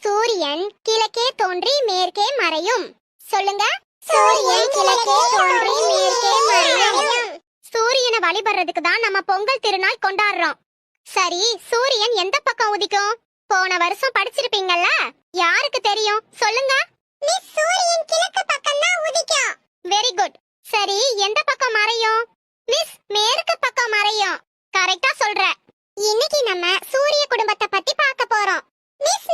சூரியன் கிழக்கே தோன்றி மேற்கே மறையும். சொல்லுங்க. சூரியன் கிழக்கே தோன்றி மேற்கே மறையும். சூரியனை வழிபடுறதுக்கு தான் நம்ம பொங்கல் திருநாள் கொண்டாடுறோம். சரி, சூரியன் எந்த பக்கம் உதிக்கும்? போன வருஷம் படிச்சிருப்பீங்கல்ல, யாருக்கு தெரியும் சொல்லுங்க. மிஸ், சூரியன் கிழக்கு பக்கம் தான் உதிக்கும். Very good. சரி, எந்த பக்கம் மறையும்? மிஸ், மேற்கு பக்கம் மறையும். கரெக்ட்டா சொல்ற. இன்னைக்கு நம்ம சூரிய குடும்பத்தை பத்தி பார்க்க போறோம். மிஸ்,